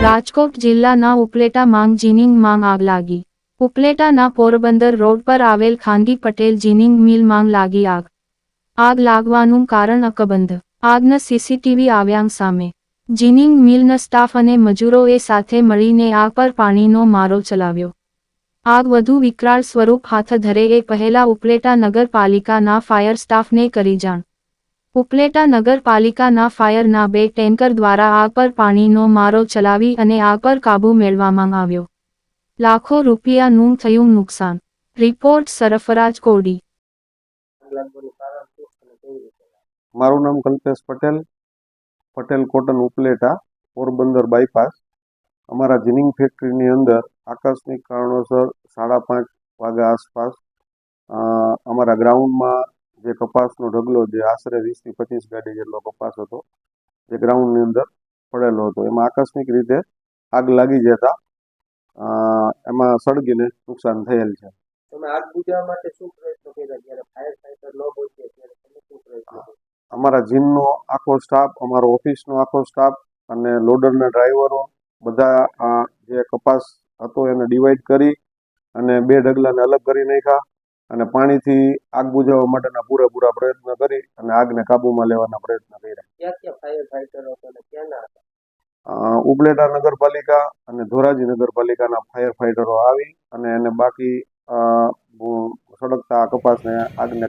રાજકોટ જિલ્લાના ઉપલેટામાં જીનિંગમાં આગ લાગી. ઉપલેટાના પોરબંદર રોડ પર આવેલ ખાનગી પટેલ જીનિંગ મિલમાં લાગી આગ. આગ લાગવાનું કારણ અકબંધ. આગના સીસીટીવી આવ્યા સામે. જીનિંગ મિલના સ્ટાફ અને મજૂરોએ સાથે મળીને આગ પર પાણીનો મારો ચલાવ્યો. આગ વધુ વિકરાળ સ્વરૂપ હાથ ધરે એ પહેલા ઉપલેટા નગરપાલિકાના ફાયર સ્ટાફને કરી જાણ. ઉપલેટા નગરપાલિકાના ફાયરના 2 ટેન્કર દ્વારા આગ પર પાણીનો મારો ચલાવી અને આગ પર કાબૂ મેળવવામાં આવ્યો. લાખો રૂપિયાનું થયું નુકસાન. રિપોર્ટ સરફરાજ કોડી. મારું નામ કલ્પેશ પટેલ, પટેલ કોટન ઉપલેટા, પોરબંદર બાયપાસ. અમારા જીનિંગ ફેક્ટરીની અંદર આકસ્મિક કારણોસર 5:30 વાગ્યા આસપાસ અમારા ગ્રાઉન્ડમાં જે કપાસનો ઢગલો, જે આશરે 20 થી 25 ગાડી જેટલો કપાસ હતો, જે ગ્રાઉન્ડની અંદર પડેલો હતો, એમાં આકસ્મિક રીતે આગ લાગી જતા એમાં સળગીને નુકસાન થયેલ છે. તમે આગ બુઝાવવા માટે શું પ્રયત્ન કર્યા? જ્યારે ફાયર ફાઈટર ન પહોંચે ત્યારે તમે શું પ્રયત્ન કર્યા? અમારા જીમનો આખો સ્ટાફ, અમારો ઓફિસનો આખો સ્ટાફ અને લોડરના ડ્રાઈવરો બધા જે કપાસ હતો એને ડિવાઈડ કરી અને 2 ઢગલાને અલગ કરી નાખ્યા અને પાણીથી આગ બુઝાવવા માટેના પૂરેપૂરા પ્રયત્ન કરી અને આગને કાબૂમાં લેવાના પ્રયત્ન કર્યા. ક્યાં ફાયર ફાઈટરો હતા અને ક્યાંના હતા? ઉપલેટા નગરપાલિકા અને ધોરાજી નગરપાલિકાના ફાયર ફાઈટરો આવી અને એને બાકી સળગતા કપાસને આગને